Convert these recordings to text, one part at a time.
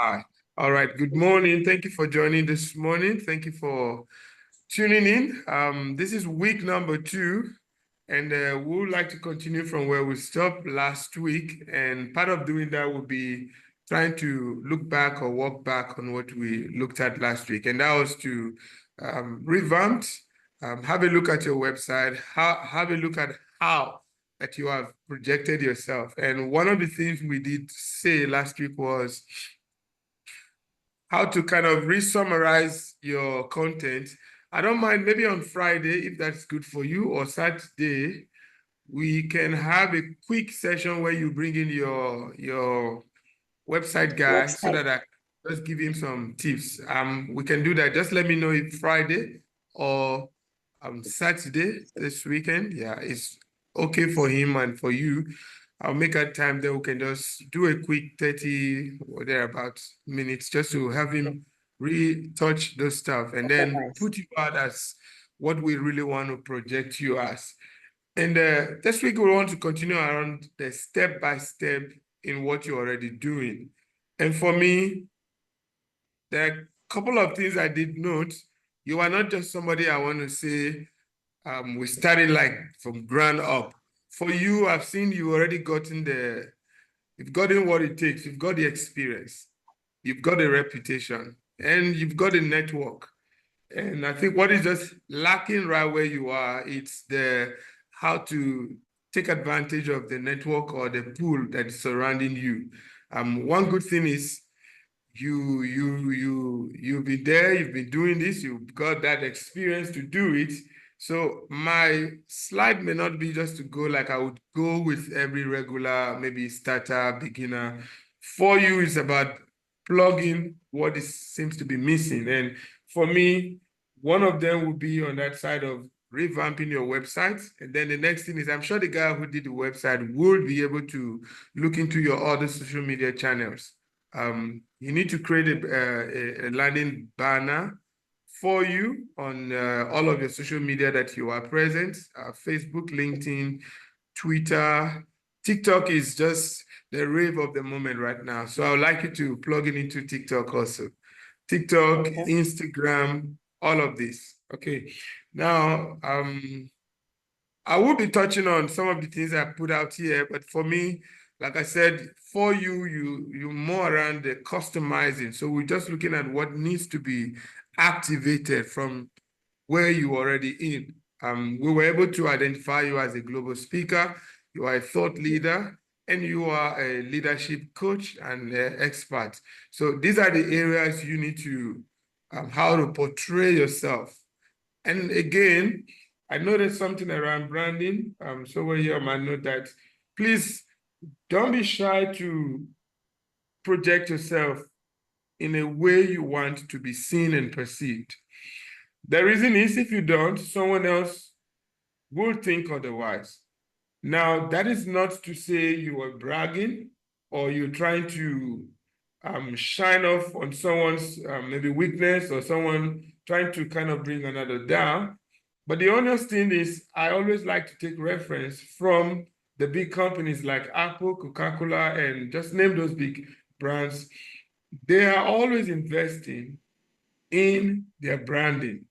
Hi. All right. Good morning. Thank you for joining this morning. Thank you for tuning in. This is week number 2, and we would like to continue from where we stopped last week. And part of doing that will be trying to look back or walk back on what we looked at last week. And that was to revamp, have a look at your website, have a look at how that you have projected yourself. And one of the things we did say last week was how to kind of re-summarize your content. I don't mind, maybe on Friday, if that's good for you, or Saturday, we can have a quick session where you bring in your website guy so that I can just give him some tips. We can do that. Just let me know if Friday or Saturday this weekend, yeah, it's okay for him and for you. I'll make a time that we can just do a quick 30 or thereabouts minutes just to have him retouch those stuff and then put you out as what we really want to project you as. And this week we want to continue around the step-by-step in what you're already doing. And for me, there are a couple of things I did note. You are not just somebody I want to say, we started like from ground up. For you, I've seen you already you've gotten what it takes. You've got the experience. You've got a reputation. And you've got a network. And I think what is just lacking right where you are, it's how to take advantage of the network or the pool that is surrounding you. One good thing is you've been there, you've been doing this, you've got that experience to do it. So my slide may not be just to go like I would go with every regular, maybe starter, beginner. For you, it's about plugging what seems to be missing. And for me, one of them would be on that side of revamping your website. And then the next thing is, I'm sure the guy who did the website will be able to look into your other social media channels. You need to create a landing banner for you on all of your social media that you are present, Facebook, LinkedIn, Twitter. TikTok is just the rave of the moment right now. So I would like you to plug it into TikTok also. TikTok, Instagram, all of this. Okay. Now, I will be touching on some of the things I put out here, but for me, like I said, for you more around the customizing. So we're just looking at what needs to be activated from where you already in. We were able to identify you as a global speaker, you are a thought leader, and you are a leadership coach and expert. So these are the areas you need to, how to portray yourself. And again, I noticed something around branding. So here I might note that please don't be shy to project yourself in a way you want to be seen and perceived. The reason is if you don't, someone else will think otherwise. Now, that is not to say you are bragging or you're trying to shine off on someone's maybe weakness or someone trying to kind of bring another down. But the honest thing is, I always like to take reference from the big companies like Apple, Coca-Cola, and just name those big brands. They are always investing in their branding.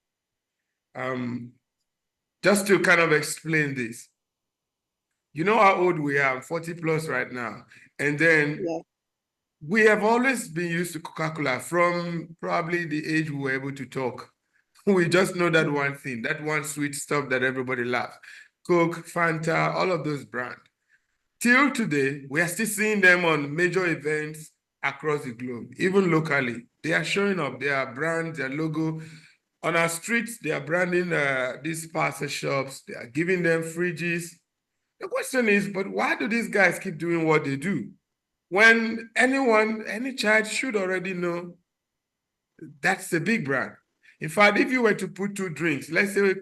Just to kind of explain this, you know how old we are, 40 plus right now. And then we have always been used to Coca-Cola from probably the age we were able to talk. We just know that one thing, that one sweet stuff that everybody loves. Coke, Fanta, all of those brands. Till today, we are still seeing them on major events across the globe, even locally. They are showing up, their brand, their logo. On our streets, they are branding these parcel shops. They are giving them fridges. The question is, but why do these guys keep doing what they do? When any child should already know that's a big brand. In fact, if you were to put 2 drinks, let's say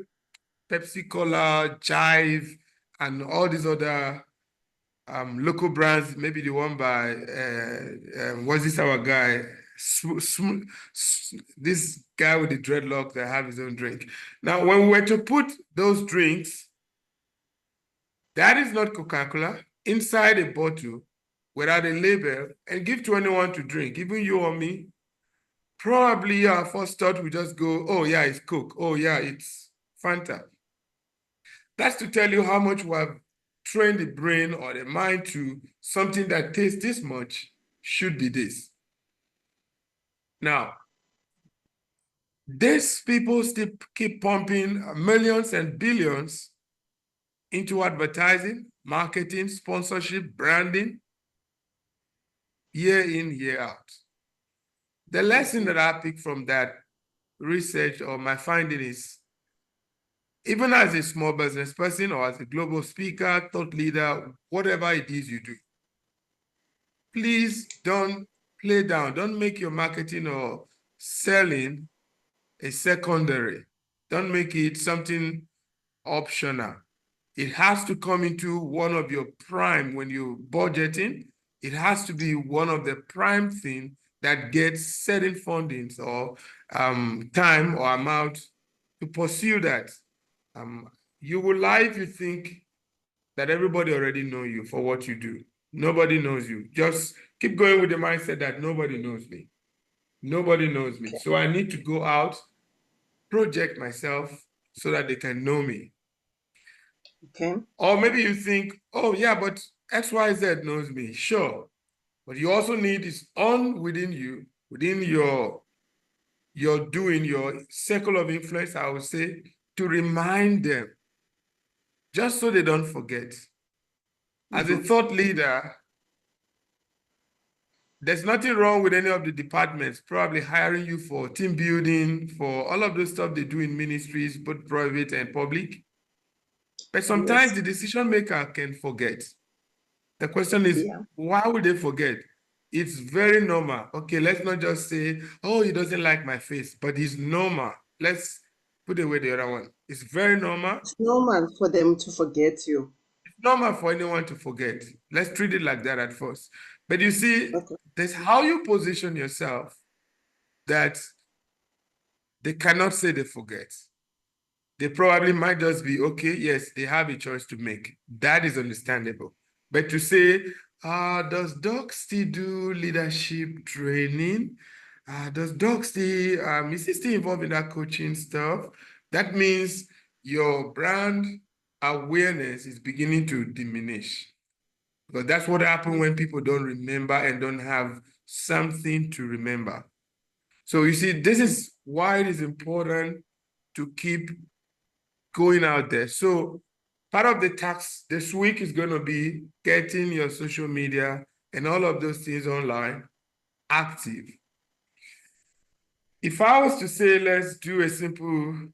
Pepsi Cola, Jive, and all these other local brands, maybe the one by, what's this our guy? This guy with the dreadlock that have his own drink. Now, when we were to put those drinks, that is not Coca-Cola. Inside a bottle, without a label and give to anyone to drink, even you or me, probably our first thought will just go, oh yeah, it's Coke. Oh yeah, it's Fanta. That's to tell you how much we have trained the brain or the mind to something that tastes this much should be this. Now, these people still keep pumping millions and billions into advertising, marketing, sponsorship, branding, year in, year out. The lesson that I pick from that research or my finding is, even as a small business person or as a global speaker, thought leader, whatever it is you do, please don't play down. Don't make your marketing or selling a secondary. Don't make it something optional. It has to come into one of your prime when you're budgeting. It has to be one of the prime things that gets certain fundings or time or amount to pursue that. You will lie if you think that everybody already know you for what you do. Nobody knows you. Just keep going with the mindset that nobody knows me. Nobody knows me. So I need to go out, project myself so that they can know me. Okay. Or maybe you think, oh yeah, but XYZ knows me. Sure. But you also need this on within you, within your doing, your circle of influence, I would say, to remind them, just so they don't forget. As a thought leader, there's nothing wrong with any of the departments probably hiring you for team building, for all of those stuff they do in ministries, both private and public. But sometimes the decision maker can forget. The question is, why would they forget? It's very normal. Okay, let's not just say, oh, he doesn't like my face, but it's normal. Let's put away the other one. It's very normal. It's normal for them to forget you. It's normal for anyone to forget. Let's treat it like that at first. But you see, Okay. that's how you position yourself that they cannot say they forget. They probably might just be, okay, yes, they have a choice to make. That is understandable. But to say, does Doc still do leadership training? Does Doc still, is he still involved in that coaching stuff? That means your brand awareness is beginning to diminish. Because that's what happens when people don't remember and don't have something to remember. So you see, this is why it is important to keep going out there. So part of the task this week is going to be getting your social media and all of those things online active. If I was to say, let's do a simple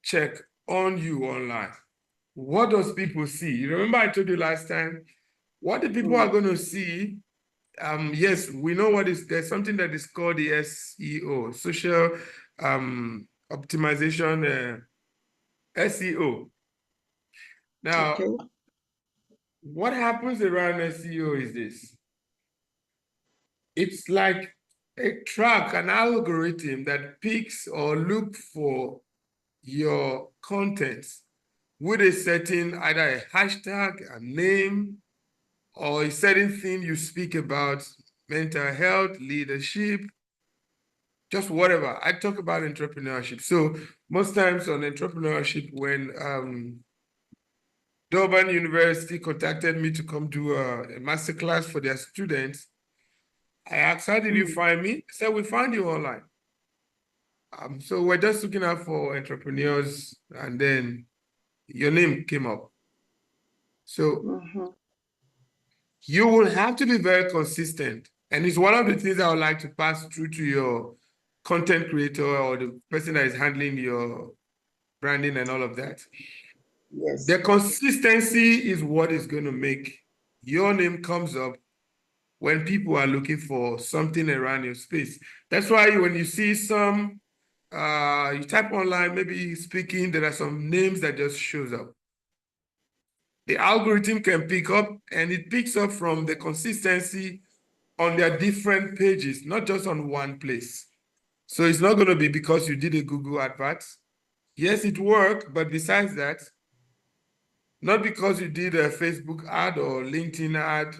check on you online, what does people see? You remember I told you last time, what the people are going to see, yes, we know what is, there's something that is called the SEO, social optimization, SEO. Now, what happens around SEO is this. It's like a track, an algorithm that picks or looks for your content with a certain, either a hashtag, a name, or a certain theme you speak about, mental health, leadership, just whatever. I talk about entrepreneurship. So most times on entrepreneurship, when Durban University contacted me to come do a masterclass for their students, I asked, how did you find me? They said, we found you online. So we're just looking out for entrepreneurs, and then your name came up. So you will have to be very consistent. And it's one of the things I would like to pass through to your content creator or the person that is handling your branding and all of that. Yes. The consistency is what is going to make your name comes up when people are looking for something around your space. That's why when you see some, you type online, maybe speaking, there are some names that just shows up. The algorithm can pick up, and it picks up from the consistency on their different pages, not just on one place. So it's not going to be because you did a Google advert. Yes, it worked, but besides that, not because you did a Facebook ad or LinkedIn ad,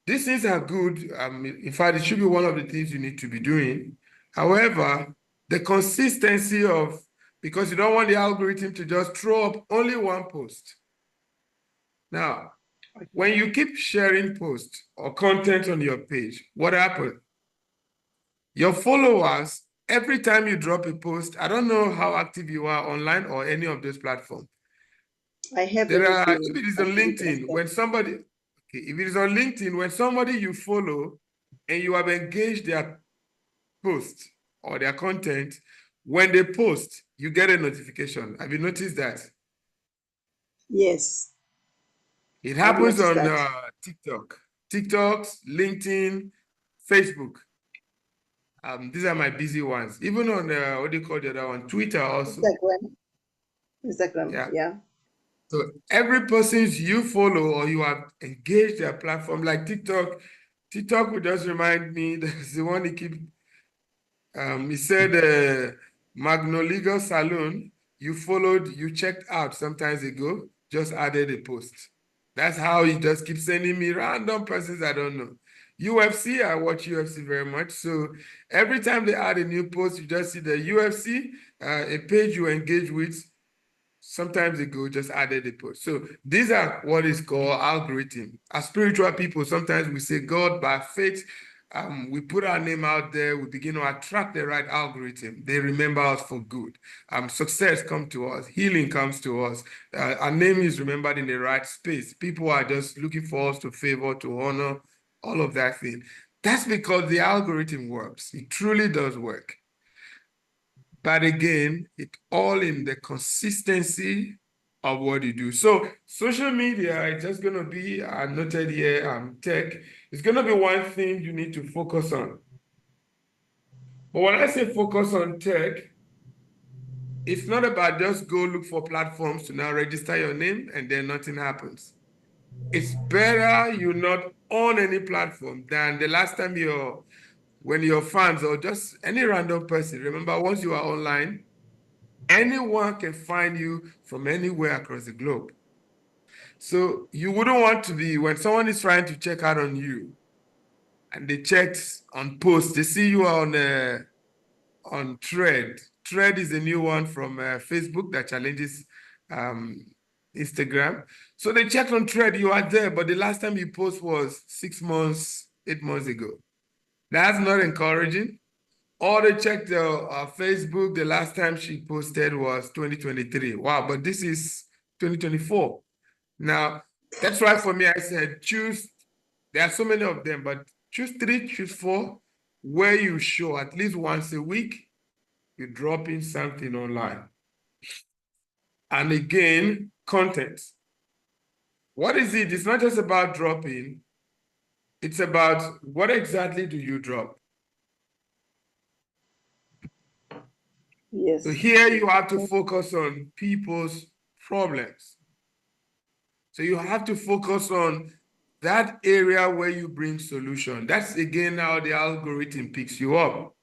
these things are good. In fact, it should be one of the things you need to be doing. However, the consistency of, because you don't want the algorithm to just throw up only one post. Now, when you keep sharing posts or content on your page, what happens? Your followers, every time you drop a post, I don't know how active you are online or any of those platforms. I There haven't are, if been it is on active as LinkedIn, that. when somebody, okay, if it is on LinkedIn, when somebody you follow and you have engaged their post or their content, when they post, you get a notification. Have you noticed that? Yes, It I've happens noticed on that. TikToks, LinkedIn, Facebook. These are my busy ones. Even on what do you call the other one? Twitter also. Instagram. Instagram, Yeah. yeah. So every person's you follow or you have engaged their platform, like TikTok, TikTok would just remind me that's the one he keep. He said Magnoligo Saloon, you followed, you checked out sometimes ago, just added a post. That's how he just keeps sending me random persons I don't know. UFC, I watch UFC very much. So every time they add a new post, you just see the UFC, a page you engage with. Sometimes ago just added a post. So these are what is called algorithm. As spiritual people, sometimes we say God by faith. We put our name out there, we begin to attract the right algorithm. They remember us for good. Success comes to us, healing comes to us. Our name is remembered in the right space. People are just looking for us to favor, to honor, all of that thing. That's because the algorithm works. It truly does work. But again, it all in the consistency of what you do. So social media is just going to be, I noted here, tech, it's going to be one thing you need to focus on. But when I say focus on tech, it's not about just go look for platforms to now register your name and then nothing happens. It's better you not own any platform than the last time when your fans or just any random person, remember once you are online, anyone can find you from anywhere across the globe. So you wouldn't want to be, when someone is trying to check out on you and they checked on post, they see you on Thread. Thread is a new one from Facebook that challenges Instagram. So they checked on Thread, you are there, but the last time you post was 6 months, 8 months ago. That's not encouraging. Or they checked Facebook, the last time she posted was 2023. Wow, but this is 2024. Now, that's why for me, I said choose, there are so many of them, but choose 3, choose 4, where you show at least once a week, you drop in something online. And again, content. What is it? It's not just about dropping, it's about what exactly do you drop? So Yes. here you have to focus on people's problems. So you have to focus on that area where you bring solution. That's again how the algorithm picks you up.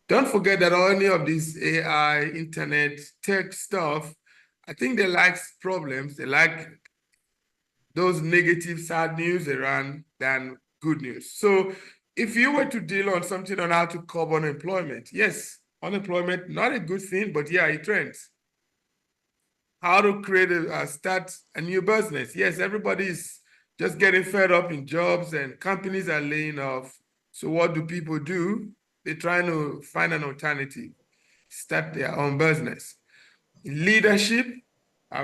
Don't forget that any of this AI, internet, tech stuff, I think they like problems. They like those negative, sad news around than good news. So if you were to deal on something on how to curb unemployment, yes, unemployment, not a good thing, but yeah, it trends. How to create start a new business. Yes, everybody's just getting fed up in jobs and companies are laying off. So what do people do? They're trying to find an alternative, start their own business. In leadership,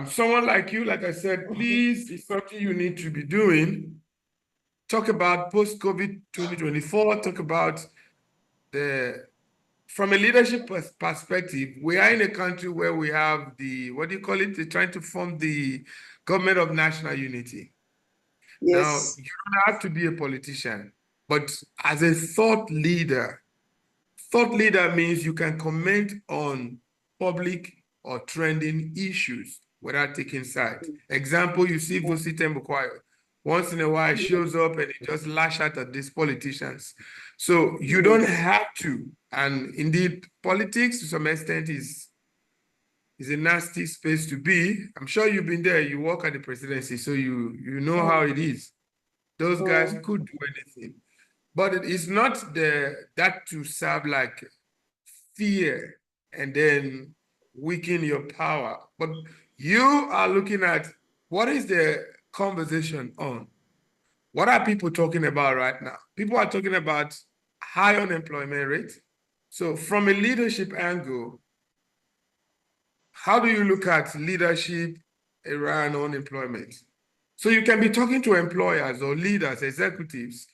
someone like you, like I said, please, it's something you need to be doing. Talk about post-COVID 2024, talk about from a leadership perspective, we are in a country where we have what do you call it? They're trying to form the government of national unity. Now, Yes. you don't have to be a politician, but as a thought leader means you can comment on public or trending issues without taking sides. Example, you see Vusi Tembukwayo. Once in a while, shows up and he just lash out at these politicians. So you don't Yes. have to. And indeed, politics to some extent is a nasty space to be. I'm sure you've been there. You work at the presidency, so you know how it is. Those guys Mm. could do anything. But it is not that to serve like fear and then weaken your power. But you are looking at what is the conversation on? What are people talking about right now? People are talking about high unemployment rate. So from a leadership angle, how do you look at leadership around unemployment? So you can be talking to employers or leaders, executives,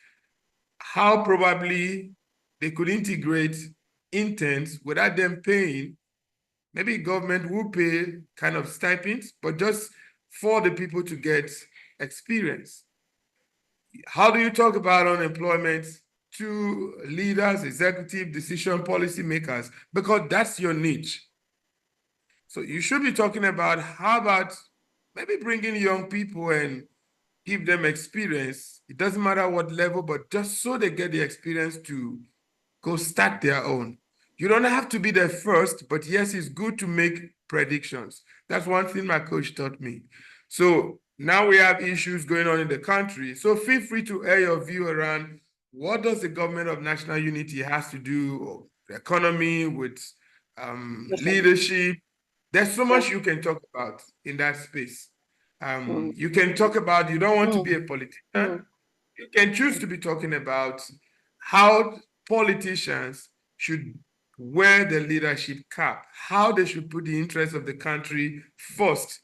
how probably they could integrate interns without them paying. Maybe government will pay kind of stipends, but just for the people to get experience. How do you talk about unemployment to leaders, executive, decision policy makers? Because that's your niche. So you should be talking about how about maybe bringing young people and give them experience. It doesn't matter what level, but just so they get the experience to go start their own. You don't have to be the first, but yes, it's good to make predictions. That's one thing my coach taught me. So now we have issues going on in the country. So feel free to air your view around what does the government of national unity has to do, the economy, with Definitely. leadership. There's so Yeah. much you can talk about in that space. Mm. You can talk about you don't want to be a Mm. politician. Mm. You can choose to be talking about how politicians should wear the leadership cap, how they should put the interests of the country first,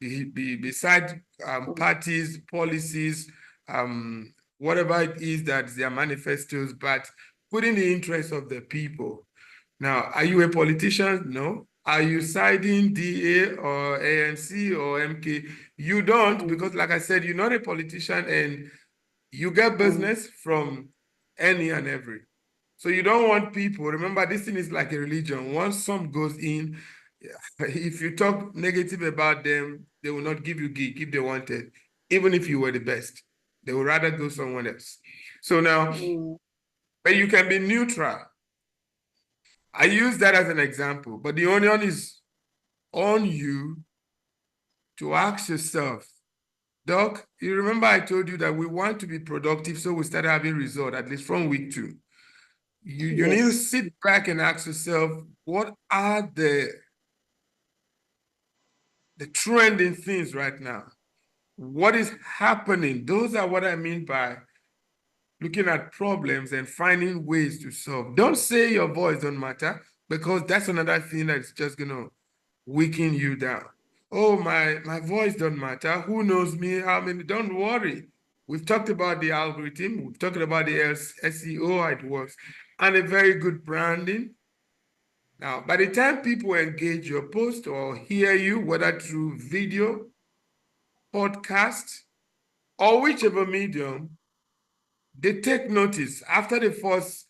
beside Mm. parties, policies, whatever it is that their manifestos, but putting the interests of the people. Now, are you a politician? No. Are you siding DA or ANC or MK? You don't, Mm. because like I said, you're not a politician and you get Mm. business from any and every. So you don't want people, remember, this thing is like a religion. Once some goes in, if you talk negative about them, they will not give you gig if they wanted, even if you were the best. They would rather go someone else. So now, Mm. but you can be neutral. I use that as an example, but the onion is on you to ask yourself, Doc, you remember I told you that we want to be productive, so we started having result, at least from week 2. You need to Yes. sit back and ask yourself, what are the trending things right now? What is happening? Those are what I mean by looking at problems and finding ways to solve. Don't say your voice don't matter, because that's another thing that's just gonna weaken you down. Oh, my voice don't matter. Who knows me? How many? Don't worry. We've talked about the algorithm. We've talked about the SEO, how it works, and a very good branding. Now, by the time people engage your post or hear you, whether through video, podcast, or whichever medium, they take notice. After the first,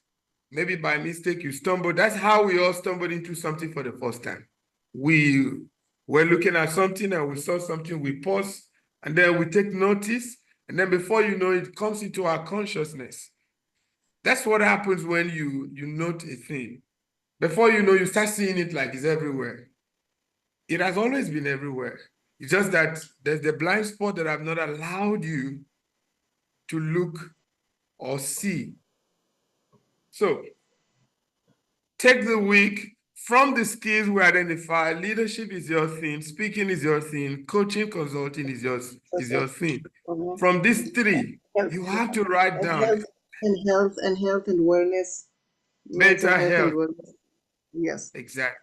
maybe by mistake, you stumble. That's how we all stumbled into something for the first time. We were looking at something and we saw something, we pause, and then we take notice. And then before you know it, comes into our consciousness. That's what happens when you note a thing. Before you know, you start seeing it like it's everywhere. It has always been everywhere. It's just that there's the blind spot that have not allowed you to look or see. So take the week from the skills we identify. Leadership is your thing, speaking is your thing, coaching, consulting is That's your it. thing. Mhm. From these 3, Health, you have to write and down health and wellness, mental mental health and health. wellness. Yes. Exactly.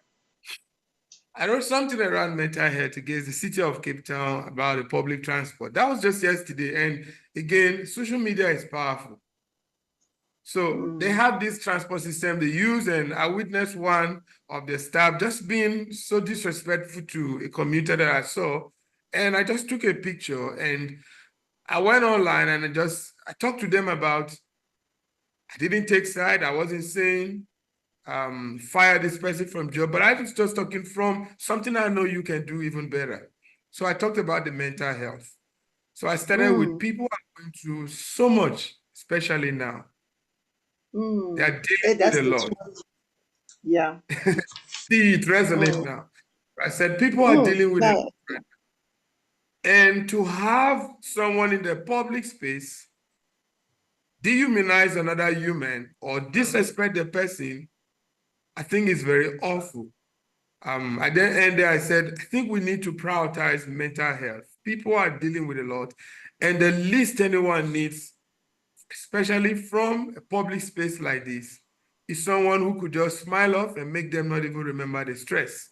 I wrote something around mental health against the city of Cape Town about the public transport. That was just yesterday. And again, social media is powerful. So they Mm. have this transport system they use, and I witnessed one of the staff just being so disrespectful to a commuter that I saw. And I just took a picture and I went online and I talked to them about, I didn't take side. I wasn't saying fire this person from job, but I was just talking from something I know you can do even better. So I talked about the mental health. So I started with Mm. people who are going through so much, especially now. They are Mm. dealing Hey, with that's a the lot. truth. Yeah. See it resonate Mm. now. I said people are Mm. dealing with it. Now, And to have someone in the public space dehumanize another human or disrespect the person, I think is very awful. At the end there, I said, I think we need to prioritize mental health. People are dealing with a lot, and the least anyone needs, especially from a public space like this, is someone who could just smile off and make them not even remember the stress.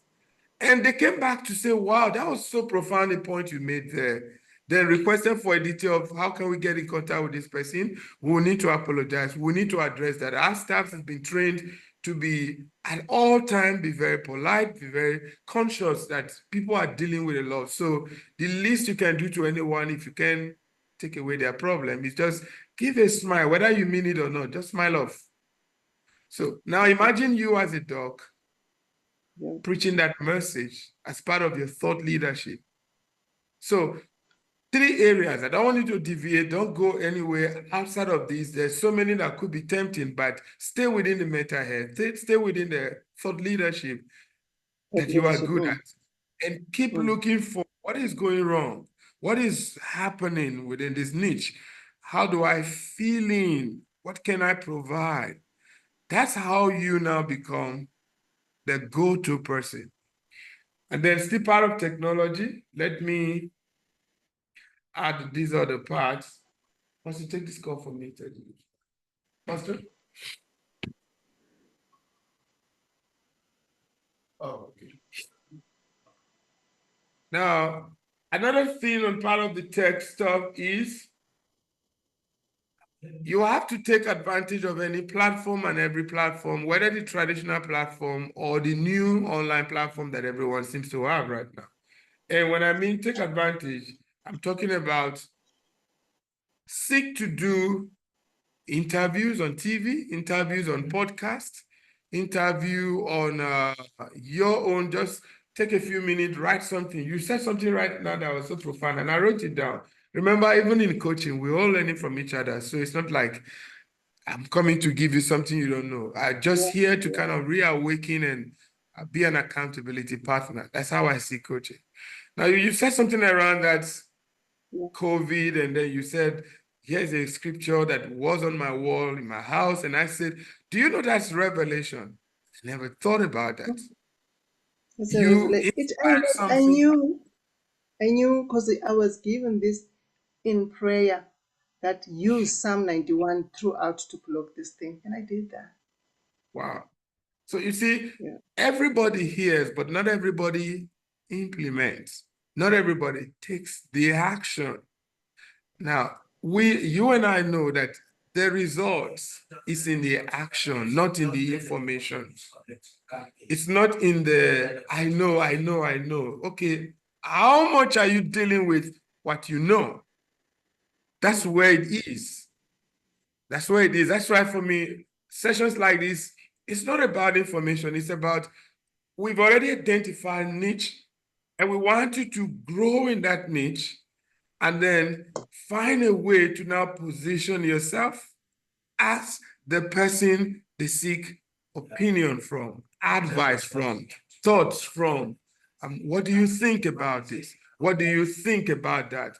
And they came back to say, wow, that was so profound a point you made there. Then requested for a detail of how can we get in contact with this person. We need to apologize. We need to address that. Our staff has been trained to be at all times, be very polite, be very conscious that people are dealing with a lot. So the least you can do to anyone, if you can take away their problem, is just give a smile, whether you mean it or not, just smile off. So now imagine you as a doc Yeah. preaching that message as part of your thought leadership. So 3 areas. I don't want you to deviate. Don't go anywhere outside of these. There's so many that could be tempting, but stay within the mental health. Stay within the thought leadership Thought that you are leadership. good at. And keep Mm. looking for what is going wrong. What is happening within this niche? How do I feel in? What can I provide? That's how you now become the go-to person. And then still part of technology, let me add these other parts. Pastor, take this call for me, Teddy. Pastor? Oh, okay. Now, another thing on part of the tech stuff is you have to take advantage of any platform and every platform, whether the traditional platform or the new online platform that everyone seems to have right now. And when I mean take advantage, I'm talking about seek to do interviews on TV, interviews on podcast, interview on your own. Just take a few minutes, write something. You said something right now that was so profound, and I wrote it down. Remember, even in coaching, we're all learning from each other. So it's not like I'm coming to give you something you don't know. I'm just Yeah. here to kind of reawaken and be an accountability partner. That's how I see coaching. Now, you said something around that Yeah. COVID, and then you said, here's a scripture that was on my wall in my house. And I said, do you know that's Revelation? I never thought about that. It's a You revelation. inspired I something. knew, because I was given this in prayer that use Psalm 91 throughout to block this thing, and I did that. Wow. So you see, Yeah. everybody hears, but not everybody implements. Not everybody takes the action. Now, you and I know that the results is in the action, not in the information. It's not in the, I know, I know, I know. Okay, how much are you dealing with what you know? That's where it is. That's where it is. That's why for me, sessions like this, it's not about information. It's about, we've already identified niche and we want you to grow in that niche and then find a way to now position yourself as the person they seek opinion from, advice from, thoughts from. What do you think about this? What do you think about that?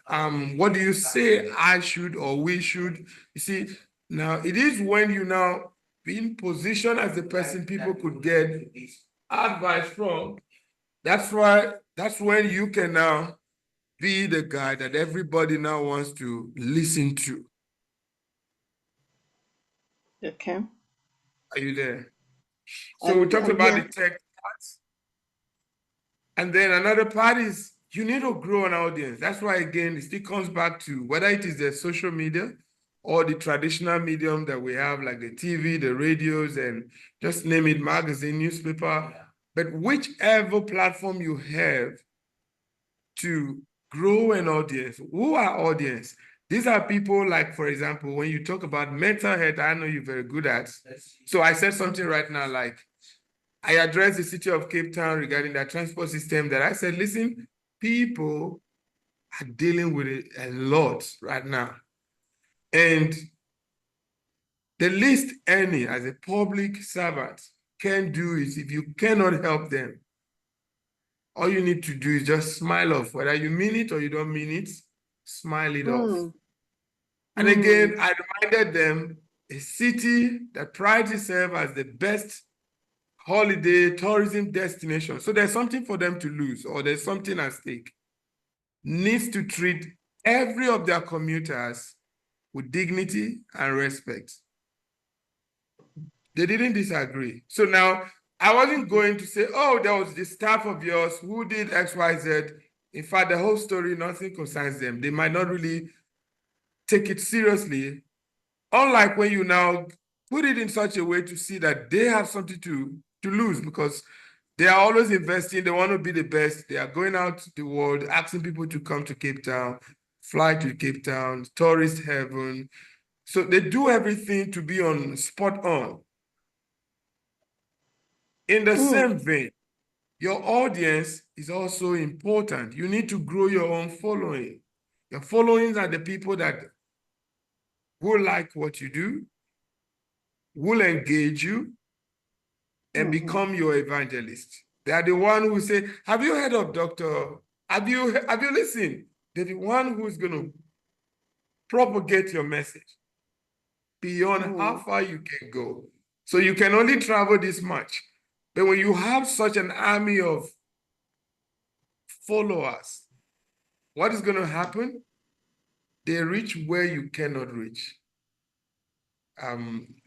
What do you say I should or we should? You see, now it is when you now be in position as the person people could get advice from. That's when you can now be the guy that everybody now wants to listen to. Okay. Are you there? So we talked I'm about the here. tech parts. And then another part is you need to grow an audience. That's why, again, it still comes back to whether it is the social media or the traditional medium that we have, like the TV, the radios, and just name it, magazine, newspaper. But whichever platform you have to grow an audience, who are audience? These are people like, for example, when you talk about mental health, I know you're very good at. So I said something right now like, I addressed the city of Cape Town regarding their transport system that I said, listen, people are dealing with it a lot right now. And the least any as a public servant can do is if you cannot help them, all you need to do is just smile off. Whether you mean it or you don't mean it, smile it off. Mm. And Mm. again, I reminded them a city that prides itself as the best holiday tourism destination. So there's something for them to lose, or there's something at stake. Needs to treat every of their commuters with dignity and respect. They didn't disagree. So now I wasn't going to say, oh, there was the staff of yours who did X, Y, Z. In fact, the whole story, nothing concerns them. They might not really take it seriously. Unlike when you now put it in such a way to see that they have something to lose, because they are always investing. They want to be the best. They are going out to the world, asking people to come to Cape Town, fly to Cape Town, tourist heaven. So they do everything to be on spot on. In the Mm. same vein, your audience is also important. You need to grow your own following. Your followings are the people that will like what you do, will engage you, and Mm-hmm. become your evangelist. They are the one who say, have you heard of Dr. Have you listened? They're the one who's going to propagate your message beyond how Mm. far you can go. So you can only travel this much. But when you have such an army of followers, what is going to happen? They reach where you cannot reach.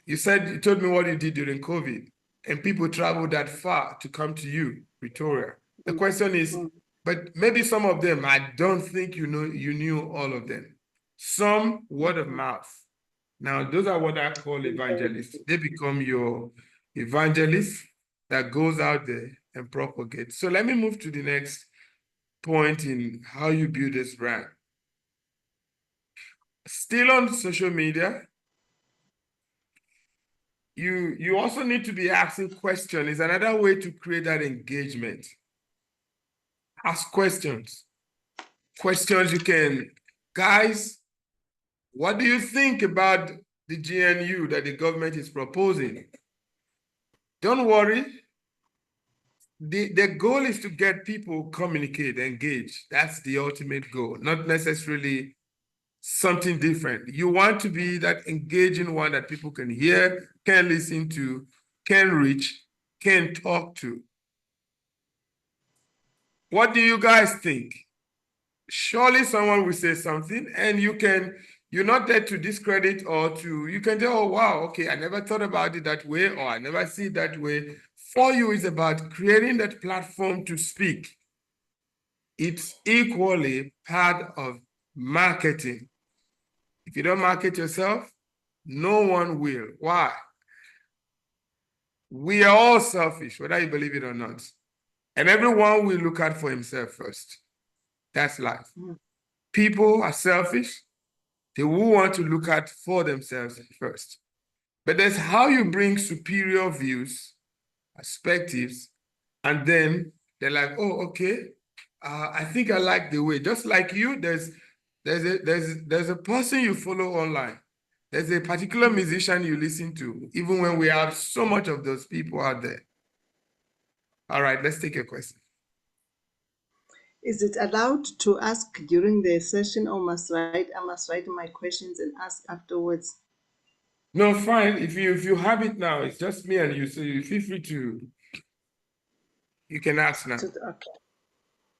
You told me what you did during COVID, and people traveled that far to come to you, Victoria. The question is, Mm. but maybe some of them, I don't think you knew all of them. Some word of Mm. mouth. Now, those are what I call evangelists. They become your evangelist that goes out there and propagates. So let me move to the next point in how you build this brand. Still on social media, you also need to be asking questions. It's another way to create that engagement. Ask questions. Questions you can, guys, what do you think about the GNU that the government is proposing? Don't worry. The goal is to get people communicate, engage. That's the ultimate goal, not necessarily something different. You want to be that engaging one that people can hear, can listen to, can reach, can talk to. What do you guys think? Surely someone will say something, and you're not there to discredit or you can say, oh, wow, okay, I never thought about it that way, or I never see it that way. For you, it's about creating that platform to speak. It's equally part of marketing. If you don't market yourself, no one will. Why? We are all selfish, whether you believe it or not. And everyone will look out for himself first. That's life. Mm. People are selfish. They will want to look at for themselves first. But that's how you bring superior views, perspectives, and then they're like, oh, okay, I think I like the way. Just like you, there's a person you follow online. There's a particular musician you listen to, even when we have so much of those people out there. All right, let's take a question. Is it allowed to ask during the session, or I must write my questions and ask afterwards? No, fine. If you have it now, it's just me and you, so you feel free to. You can ask now. Okay.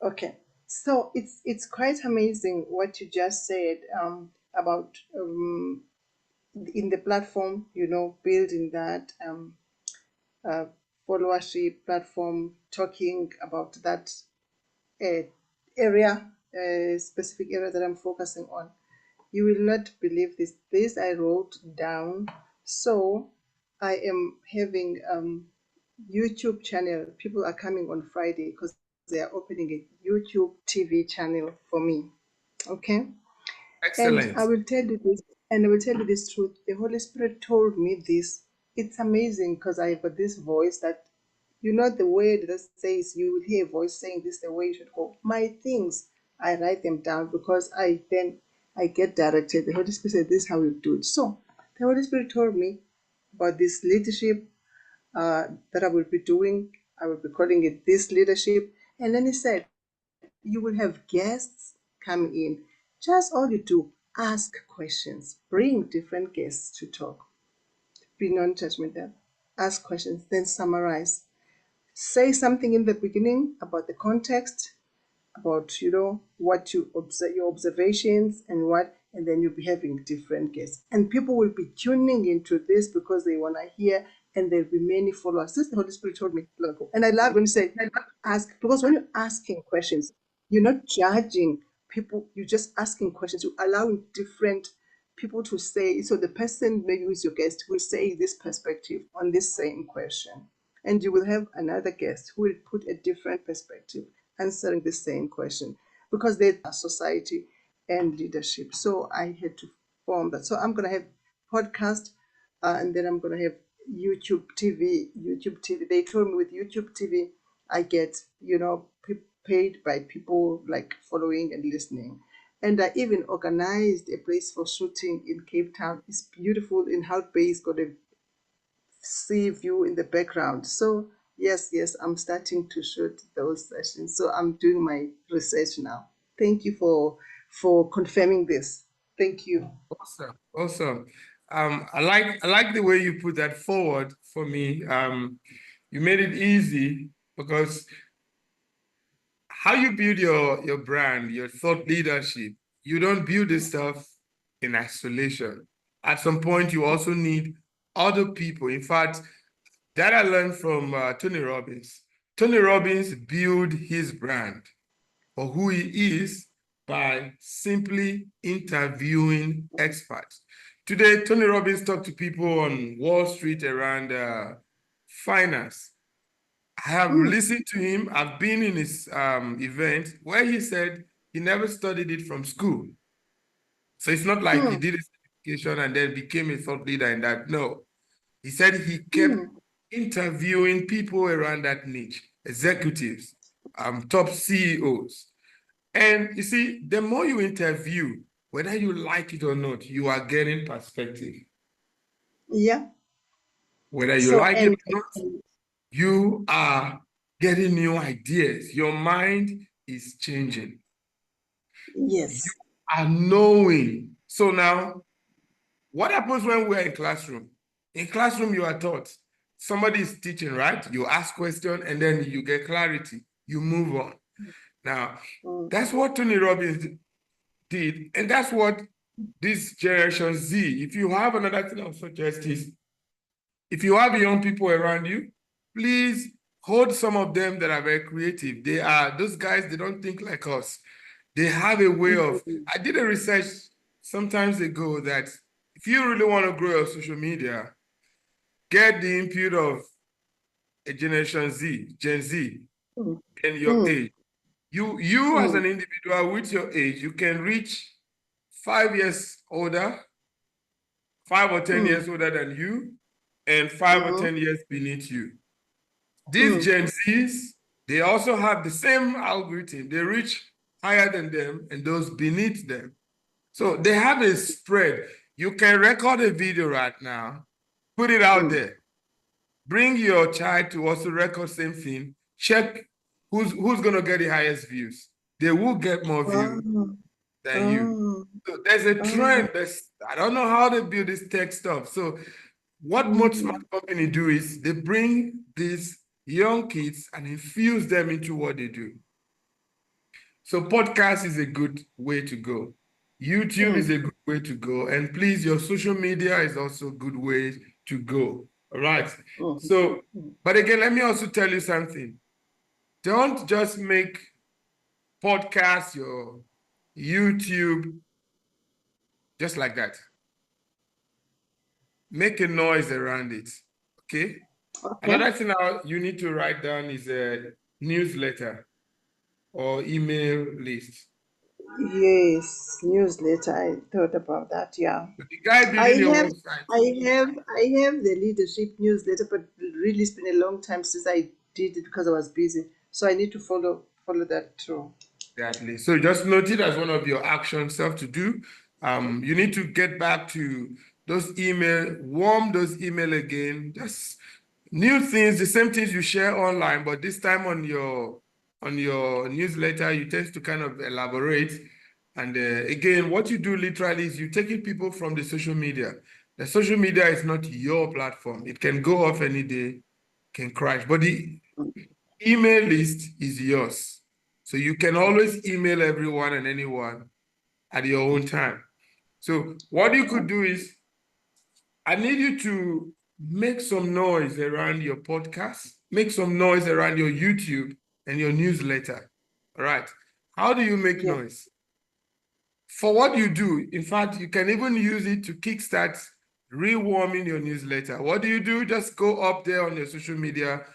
Okay. So it's quite amazing what you just said about in the platform, building that uh, followership platform, talking about that uh, area, specific area that I'm focusing on. You will not believe this. This I wrote down. So I am having YouTube channel. People are coming on Friday because they are opening a YouTube TV channel for me. Okay. And I Excellent. will tell you this, and I will tell you this truth. The Holy Spirit told me this. It's amazing because I got this voice that, the word that says you will hear a voice saying this the way you should go. My things, I write them down because I get directed. The Holy Spirit said this is how you do it. So the Holy Spirit told me about this leadership that I will be doing. I will be calling it this leadership. And then he said, you will have guests come in. Just all you do, ask questions, bring different guests to talk, be non-judgmental, ask questions, then summarize. Say something in the beginning about the context, about what you observe, your observations and what, and then you'll be having different guests, and people will be tuning into this because they want to hear, and there'll be many followers. This the Holy Spirit told me long ago, and I love when you say ask, because when you're asking questions, you're not judging people, you're just asking questions, you're allowing different people to say. So the person maybe who's your guest will say this perspective on this same question, and you will have another guest who will put a different perspective answering the same question, because they are society and leadership. So I had to form that. So I'm going to have podcast, and then I'm going to have YouTube TV. YouTube TV. They told me with YouTube TV, I get paid by people like following and listening. And I even organized a place for shooting in Cape Town. It's beautiful in Hout Bay. It's got a sea view in the background. So yes, I'm starting to shoot those sessions. So I'm doing my research now. Thank you for confirming this. Thank you. Awesome, awesome. I like the way you put that forward for me. You made it easy because how you build your brand, your thought leadership, you don't build this stuff in isolation. At some point, you also need other people. In fact, that I learned from Tony Robbins. Tony Robbins built his brand or who he is by simply interviewing experts. Today, Tony Robbins talked to people on Wall Street around finance. I have Mm, listened to him. I've been in his event where he said he never studied it from school. So it's not like he mm, did his education and then became a thought leader in that. No, he said he kept mm. interviewing people around that niche, executives, top CEOs. And you see, the more you interview, whether you like it or not, you are getting perspective. Yeah. Whether you So like it or not, you are getting new ideas. Your mind is changing. You yes. are knowing. So now, what happens when we're in classroom? In classroom, you are taught. Somebody is teaching, right? You ask question and then you get clarity. You move on. Now, Mm, that's what Tony Robbins did. And that's what this generation Z, if you have another thing I'll suggest is, if you have young people around you, please hold some of them that are very creative. Those guys, they don't think like us. They have a way of, mm, I did a research sometimes ago that if you really want to grow your social media, get the input of a generation Z, Gen Z, mm, and your mm, age. You as mm, an individual with your age, you can reach 5 years older, 5 or 10 years mm, older than you, and 5 or 10 years beneath you. These mm, Gen Zs, they also have the same algorithm. They reach higher than them and those beneath them. So they have a spread. You can record a video right now, put it out mm. there. Bring your child to also record same thing. Check who's gonna get the highest views. They will get more views Oh, than you. oh, So there's a oh. trend. I don't know how they build this tech stuff. So what most smart Mm, company do is they bring these young kids and infuse them into what they do. So podcast is a good way to go. YouTube is mm, a good way to go. And please, your social media is also a good way to go. All right. mm, So, mm. but again, let me also tell you something. Don't just make podcast your YouTube just like that. Make a noise around it. Okay. Okay. Another thing you need to write down is a newsletter or email list. Yes, newsletter. I thought about that. Yeah. So the guy I building your have website, I have the leadership newsletter, but really it's been a long time since I did it because I was busy. So I need to follow that through. exactly. So just note it as one of your action stuff to do. You need to get back to those email, warm those email again. Just new things, the same things you share online, but this time on your on your newsletter, you tend to kind of elaborate. And again, what you do literally is you're taking people from the social media. The social media is not your platform. It can go off any day, can crash, but the email list is yours. So you can always email everyone and anyone at your own time. So what you could do is, I need you to make some noise around your podcast, make some noise around your YouTube and your newsletter. All right. How do you make Yeah. noise? For what you do, in fact, you can even use it to kickstart rewarming your newsletter. What do? Just go up there on your social media.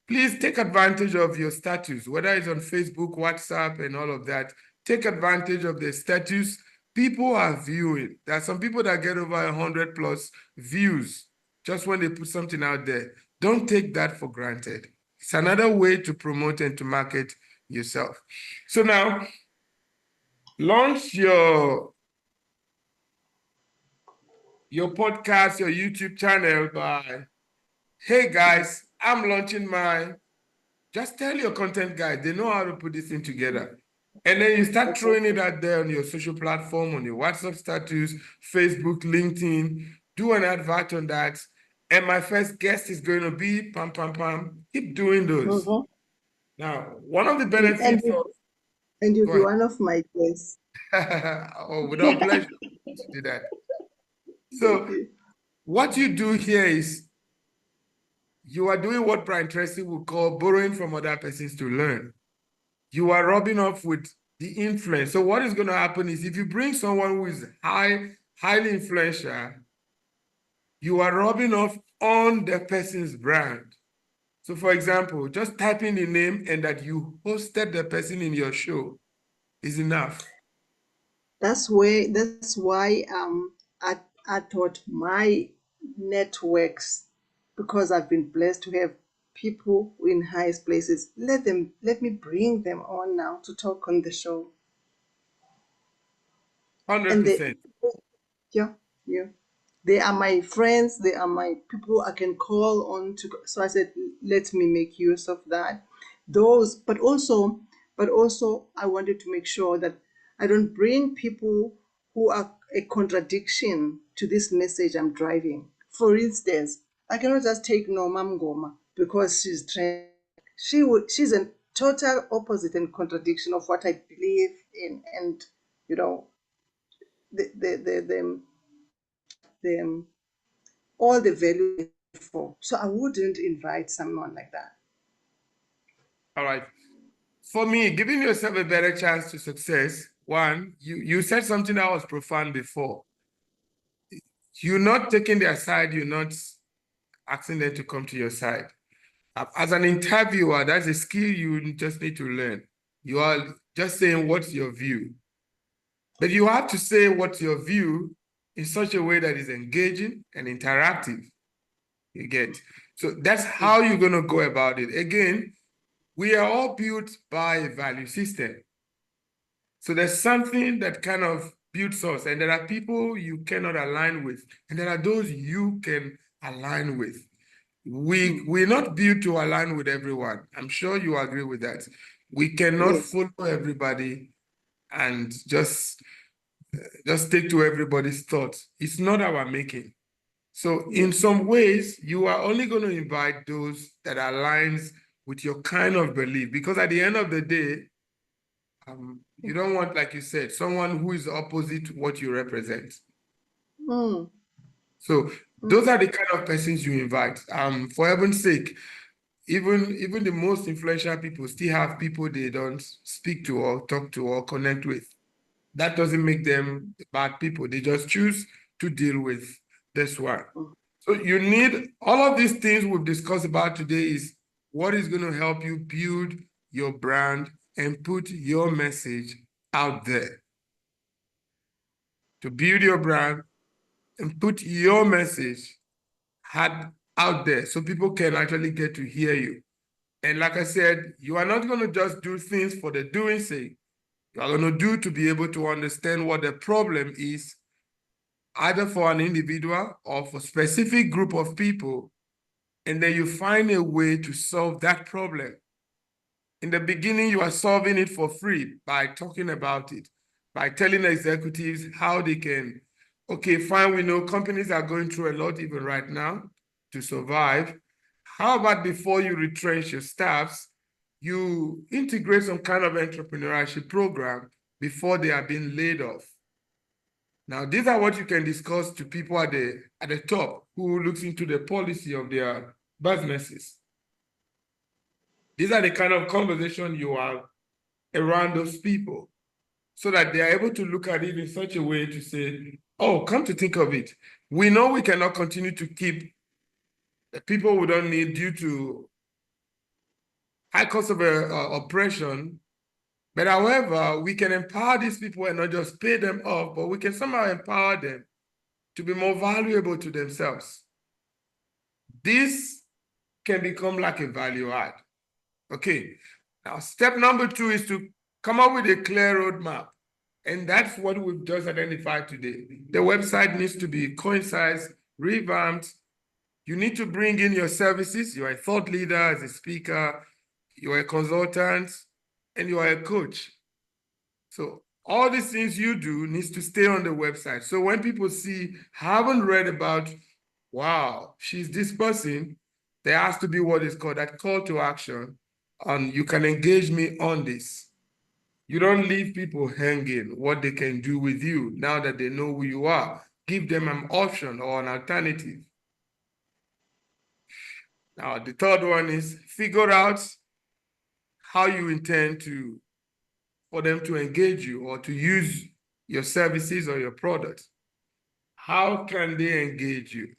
Please take advantage of your status, whether it's on Facebook, WhatsApp, and all of that. Take advantage of the status. People are viewing. There are some people that get over 100 plus views just when they put something out there. Don't take that for granted. It's another way to promote and to market yourself. So now, launch your podcast, your YouTube channel by, hey guys, I'm launching my, just tell your content guys, they know how to put this thing together. And then you start throwing it out there on your social platform, on your WhatsApp status, Facebook, LinkedIn, do an advert on that. And my first guest is going to be pam, pam, pam. Keep doing those. Mm-hmm. Now, one of the And benefits of, you'll go be ahead. one of my guests. Oh, with all pleasure to do that. So Okay. what you do here is you are doing what Brian Tracy would call borrowing from other persons to learn. You are rubbing off with the influence. So what is going to happen is if you bring someone who is highly influential, you are rubbing off on the person's brand. So for example, just type in the name and that you hosted the person in your show is enough. That's why I thought my networks, because I've been blessed to have people in highest places, let me bring them on now to talk on the show. And they, 100%. yeah, yeah. They are my friends, they are my people I can call on to. So I said, let me make use of that. Those, but also I wanted to make sure that I don't bring people who are a contradiction to this message I'm driving. For instance, I cannot just take Norma Ngoma because she's trend. She's a total opposite and contradiction of what I believe in, and you know the all the value for. So I wouldn't invite someone like that. All right. For me, giving yourself a better chance to success, one, you said something that was profound before. You're not taking their side, you're not asking them to come to your side. As an interviewer, that's a skill you just need to learn. You are just saying what's your view. But you have to say what's your view in such a way that is engaging and interactive. You get. So that's how you're going to go about it. Again, we are all built by a value system. So there's something that kind of builds us, and there are people you cannot align with, and there are those you can align with. We're not built to align with everyone. I'm sure you agree with that. We cannot Yes. follow everybody and just stick to everybody's thoughts. It's not our making. So in Yes. some ways, you are only going to invite those that aligns with your kind of belief, because at the end of the day, you don't want, like you said, someone who is opposite to what you represent. Mm. So those are the kind of persons you invite. For heaven's sake, even the most influential people still have people they don't speak to or talk to or connect with. That doesn't make them bad people. They just choose to deal with this one. So you need all of these things we've discussed about today is what is going to help you build your brand and put your message out there. To build your brand and put your message out there so people can actually get to hear you. And like I said, you are not going to just do things for the doing sake. You are going to do to be able to understand what the problem is, either for an individual or for a specific group of people, and then you find a way to solve that problem. In the beginning, you are solving it for free by talking about it, by telling executives how they can, okay, fine, we know companies are going through a lot even right now to survive. How about before you retrench your staffs, you integrate some kind of entrepreneurship program before they are being laid off? Now, these are what you can discuss to people at the top who looks into the policy of their businesses. These are the kind of conversation you have around those people so that they are able to look at it in such a way to say, oh, come to think of it, we know we cannot continue to keep the people we don't need due to high cost of oppression. But however, we can empower these people and not just pay them off, but we can somehow empower them to be more valuable to themselves. This can become like a value add. Okay. Now, step number 2 is to come up with a clear roadmap. And that's what we've just identified today. The website needs to be coincised, revamped. You need to bring in your services. You're a thought leader, as a speaker, you're a consultant, and you are a coach. So all these things you do needs to stay on the website. So when people see, haven't read about, wow, she's this person, there has to be what is called that call to action. And you can engage me on this. You don't leave people hanging what they can do with you now that they know who you are. Give them an option or an alternative. Now, the third one is figure out how you intend for them to engage you or to use your services or your products. How can they engage you?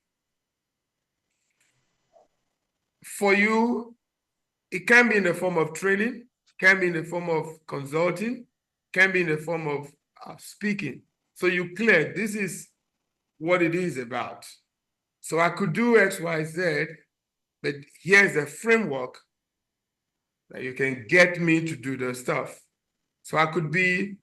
For you, it can be in the form of training, can be in the form of consulting, can be in the form of speaking. So you clear, this is what it is about. So I could do X, Y, Z, but here's a framework that you can get me to do the stuff. So I could be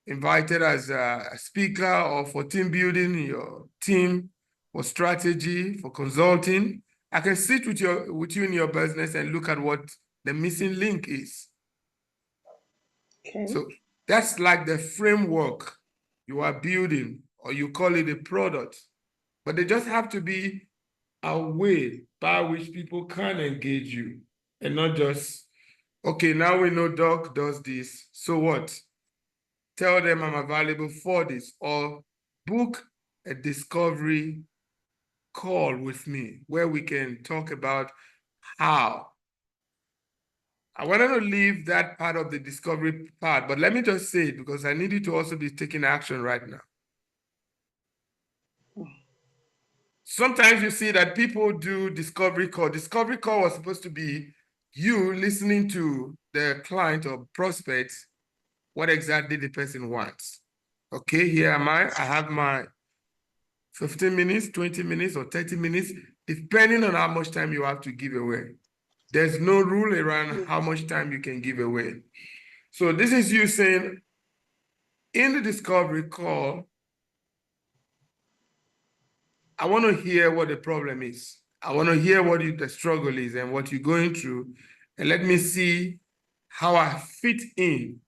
invited as a speaker or for team building, your team, for strategy, for consulting. I can sit with you in your business and look at what the missing link is. Okay. So that's like the framework you are building, or you call it a product. But they just have to be a way by which people can engage you and not just, okay, now we know Doc does this, so what? Tell them I'm available for this, or book a discovery call with me where we can talk about how. I wanted to leave that part of the discovery part, but let me just say it because I need you to also be taking action right now. Sometimes you see that people do discovery call. Discovery call was supposed to be you listening to the client or prospect, what exactly the person wants. Okay, here am I. I have my 15 minutes, 20 minutes, or 30 minutes, depending on how much time you have to give away. There's no rule around how much time you can give away. So this is you saying, in the discovery call, I want to hear what the problem is. I want to hear what the struggle is and what you're going through. And let me see how I fit in.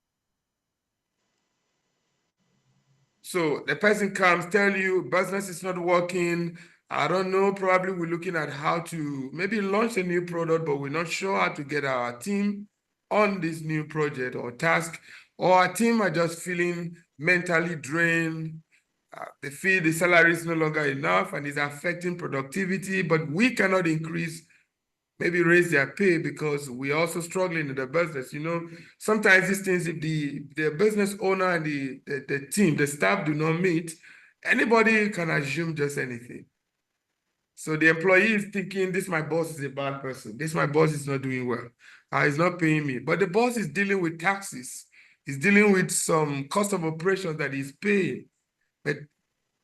So the person comes, tell you, business is not working. I don't know, probably we're looking at how to maybe launch a new product, but we're not sure how to get our team on this new project or task. Or our team are just feeling mentally drained. They feel the salary is no longer enough and is affecting productivity, but we cannot increase, maybe raise their pay because we're also struggling in the business. You know, sometimes these things, if the business owner and the team, the staff do not meet, anybody can assume just anything. So the employee is thinking, this my boss is a bad person. This my boss is not doing well. He's not paying me. But the boss is dealing with taxes. He's dealing with some cost of operations that he's paying. But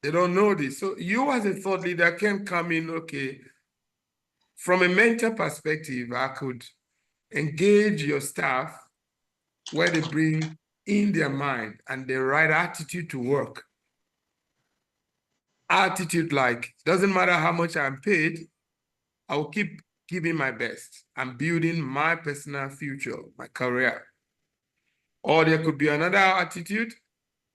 they don't know this. So you as a thought leader can come in, okay, from a mentor perspective, I could engage your staff where they bring in their mind and the right attitude to work. Attitude like, doesn't matter how much I'm paid, I will keep giving my best. I'm building my personal future, my career. Or there could be another attitude.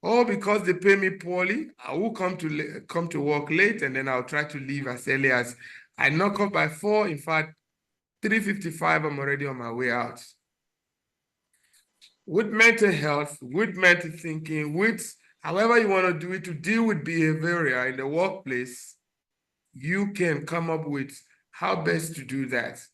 Oh, because they pay me poorly, I will come to work late, and then I'll try to leave as early as I knock off by 4. In fact, 3:55, I'm already on my way out. With mental health, with mental thinking, with however you want to do it to deal with behavior in the workplace, you can come up with how best to do that.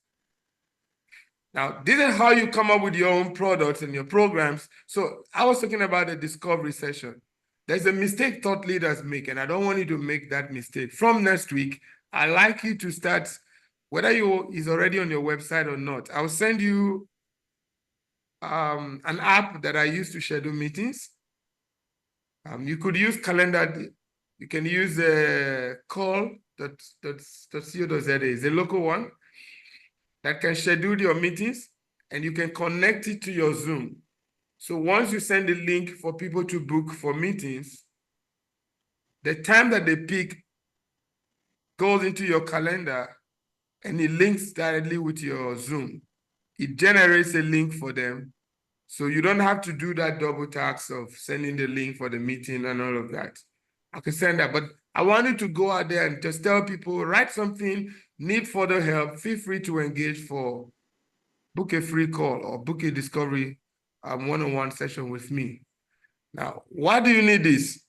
Now, this is how you come up with your own products and your programs. So I was talking about the discovery session. There's a mistake thought leaders make, and I don't want you to make that mistake. From next week, I like you to start, whether you is already on your website or not. I'll send you an app that I use to schedule meetings. You could use calendar. You can use call.co.za. It's a local one that can schedule your meetings, and you can connect it to your Zoom. So once you send the link for people to book for meetings, the time that they pick goes into your calendar and it links directly with your Zoom. It generates a link for them. So you don't have to do that double task of sending the link for the meeting and all of that. I can send that, but I want you to go out there and just tell people, write something, need further help, feel free to engage for book a free call or book a discovery one-on-one session with me. Now, why do you need this?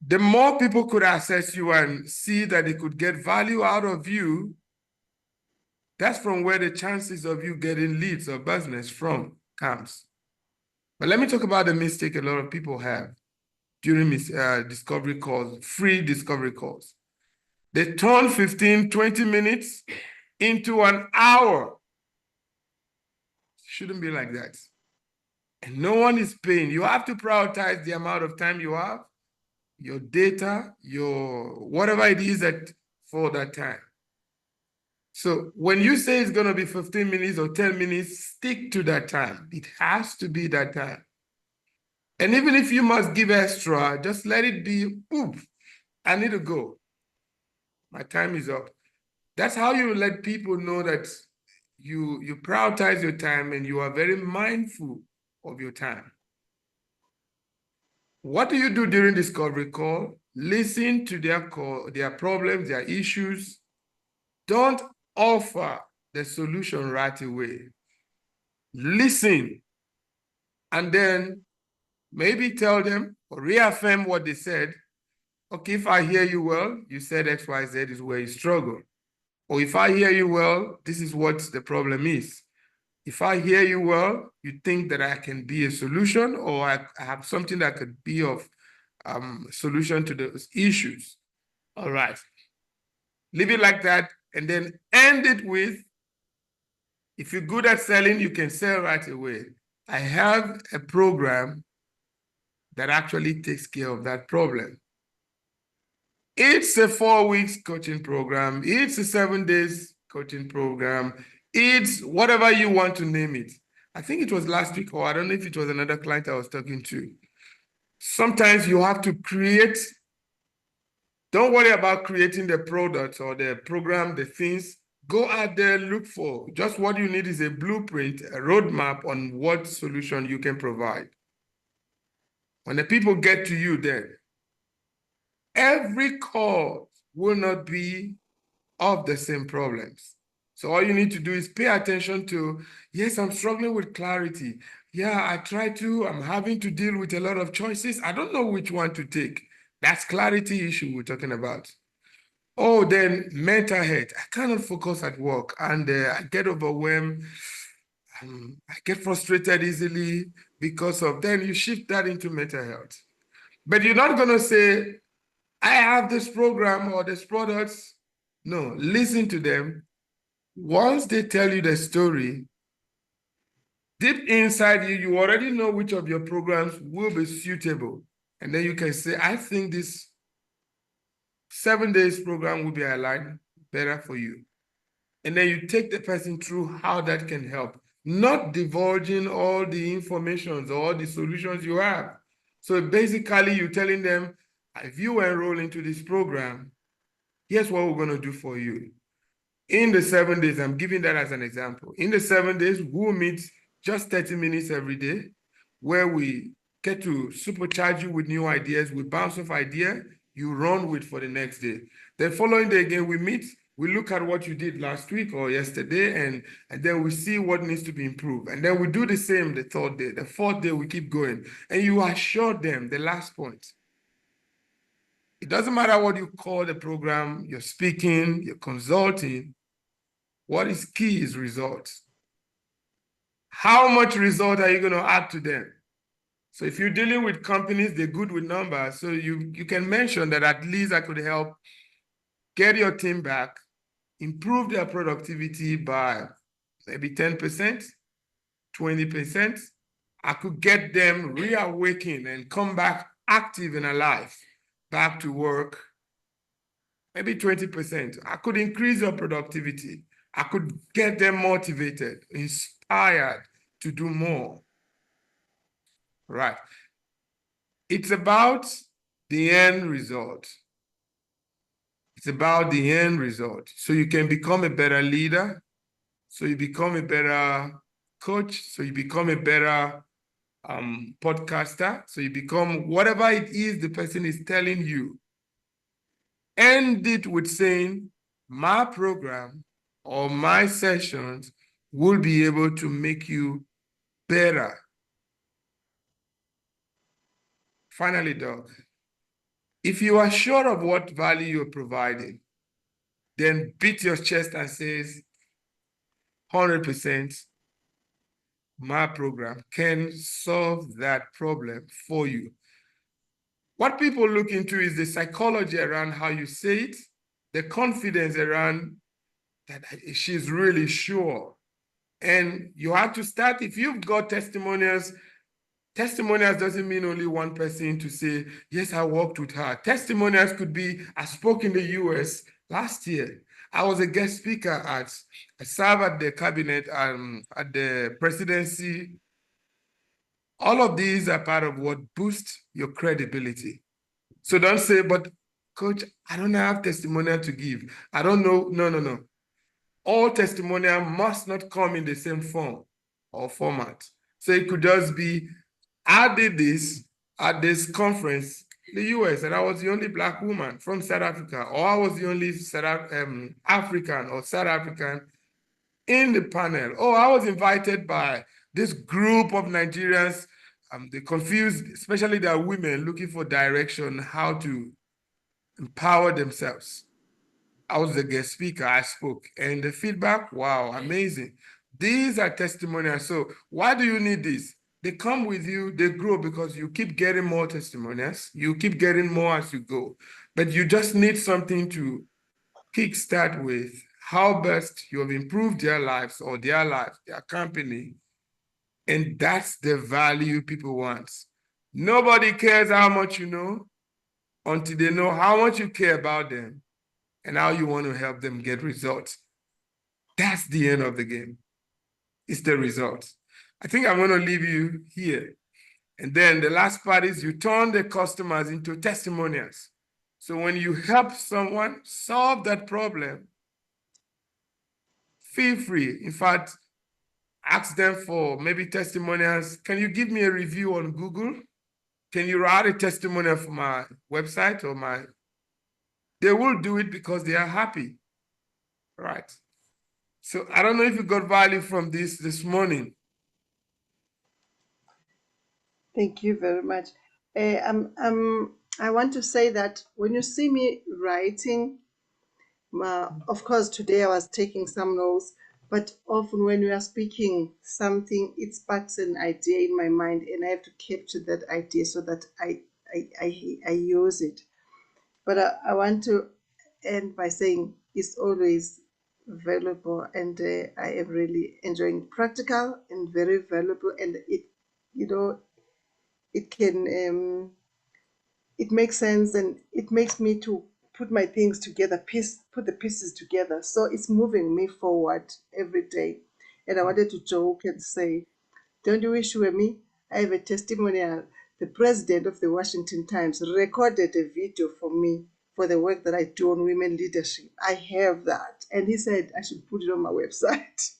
The more people could access you and see that they could get value out of you, that's from where the chances of you getting leads or business from comes. But let me talk about the mistake a lot of people have during discovery calls, free discovery calls. They turn 15, 20 minutes into an hour. Shouldn't be like that. And no one is paying. You have to prioritize the amount of time you have, your data, your whatever it is that for that time. So when you say it's going to be 15 minutes or 10 minutes, stick to that time. It has to be that time. And even if you must give extra, just let it be, oof, I need to go. My time is up. That's how you let people know that you prioritize your time and you are very mindful of your time. What do you do during discovery call? Listen to their call, their problems, their issues. Don't offer the solution right away. Listen, and then maybe tell them or reaffirm what they said. Okay, if I hear you well, you said X, Y, Z is where you struggle. Or if I hear you well, this is what the problem is. If I hear you well, you think that I can be a solution, or I have something that could be of solution to those issues. All right. Leave it like that, and then end it with, if you're good at selling, you can sell right away. I have a program that actually takes care of that problem. It's a 4 weeks coaching program. It's a 7 days coaching program. It's whatever you want to name it. I think it was last week, or I don't know if it was another client I was talking to. Sometimes you have to create. Don't worry about creating the product or the program, the things. Go out there, look for. Just what you need is a blueprint, a roadmap on what solution you can provide. When the people get to you, then every call will not be of the same problems. So all you need to do is pay attention to, yes, I'm struggling with clarity. Yeah, I'm having to deal with a lot of choices. I don't know which one to take. That's clarity issue we're talking about. Oh, then mental health. I cannot focus at work and I get overwhelmed. I get frustrated easily because of, then you shift that into mental health. But you're not going to say, I have this program or this products. No, listen to them. Once they tell you the story, deep inside you, you already know which of your programs will be suitable. And then you can say, I think this 7 days program will be aligned better for you. And then you take the person through how that can help, not divulging all the information or all the solutions you have. So basically, you're telling them, if you enroll into this program, here's what we're going to do for you. In the 7 days, I'm giving that as an example. In the 7 days, we'll meet just 30 minutes every day, where we get to supercharge you with new ideas. We bounce off idea, you run with for the next day. The following day again, we meet, we look at what you did last week or yesterday, and then we see what needs to be improved. And then we do the same the third day. The fourth day, we keep going. And you assure them, the last point, it doesn't matter what you call the program, you're speaking, you're consulting, what is key is results. How much result are you going to add to them? So if you're dealing with companies, they're good with numbers. So you can mention that at least I could help get your team back, improve their productivity by maybe 10%, 20%. I could get them reawakened and come back active and alive, back to work, maybe 20%. I could increase your productivity. I could get them motivated, inspired to do more. Right. It's about the end result. It's about the end result. So you can become a better leader. So you become a better coach. So you become a better podcaster. So you become whatever it is the person is telling you. End it with saying, my program or my sessions will be able to make you better. Finally, Doc, if you are sure of what value you're providing, then beat your chest and says, 100% my program can solve that problem for you. What people look into is the psychology around how you say it, the confidence around that she's really sure. And you have to start, if you've got testimonials, testimonials doesn't mean only one person to say, yes, I worked with her. Testimonials could be, I spoke in the US last year. I was a guest speaker I served at the cabinet, at the presidency. All of these are part of what boosts your credibility. So don't say, but coach, I don't have testimonial to give. I don't know. No, no, no. All testimonial must not come in the same form or format. So it could just be, I did this at this conference in the US, and I was the only Black woman from South Africa, or I was the only African or South African in the panel. Oh, I was invited by this group of Nigerians. They confused, especially the women looking for direction, how to empower themselves. I was the guest speaker, I spoke, and the feedback, wow, amazing. These are testimonials. So why do you need this? They come with you, they grow because you keep getting more testimonials. You keep getting more as you go. But you just need something to kickstart with how best you have improved their lives or their life, their company. And that's the value people want. Nobody cares how much you know until they know how much you care about them and how you want to help them get results. That's the end of the game. It's the results. I think I'm going to leave you here. And then the last part is you turn the customers into testimonials. So when you help someone solve that problem, feel free. In fact, ask them for maybe testimonials. Can you give me a review on Google? Can you write a testimonial for my website or my... They will do it because they are happy, right? So I don't know if you got value from this morning. Thank you very much. I want to say that when you see me writing, of course, today I was taking some notes, but often when we are speaking something, it sparks an idea in my mind, and I have to capture that idea so that I use it. But I want to end by saying it's always valuable, and I am really enjoying practical and very valuable, and you know, it can it makes sense, and it makes me to put my things together, put the pieces together. So it's moving me forward every day. And I wanted to joke and say, don't you wish you were me? I have a testimonial. The president of the Washington Times recorded a video for me for the work that I do on women leadership. I have that. And he said I should put it on my website.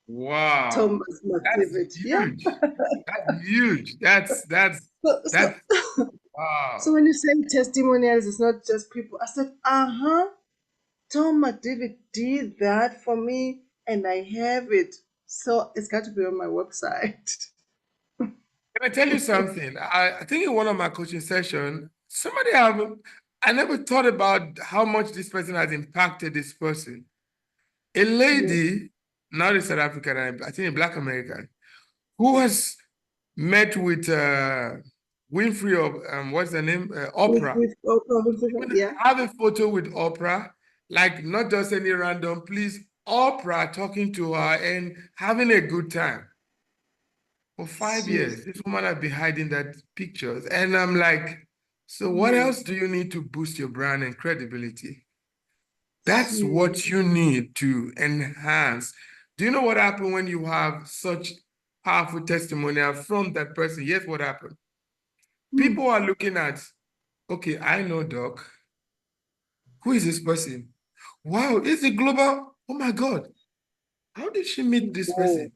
Wow. Thomas That's McDavid. Yeah. huge. That's huge. That's So, that's so, so wow. when you say testimonials, it's not just people. I said, uh-huh. Tom McDavid did that for me, and I have it. So it's got to be on my website. Can I tell you something? I think in one of my coaching sessions, I never thought about how much this person has impacted this person. A Yes. lady, not a South African, I think a Black American, who has met with Winfrey of, what's the name? Oprah. With Oprah Winfrey, Even yeah. have a photo with Oprah, like not just any random, please, Oprah talking to her and having a good time. For 5 years, Jeez. this woman has been hiding that pictures. And I'm like, so what Mm, else do you need to boost your brand and credibility? That's jeez. what you need to enhance. Do you know what happened when you have such powerful testimonial from that person? Yes, what happened? Mm, People are looking at, okay, I know Doc. Who is this person? Wow, it's a global. Oh my God. How did she meet this whoa. person?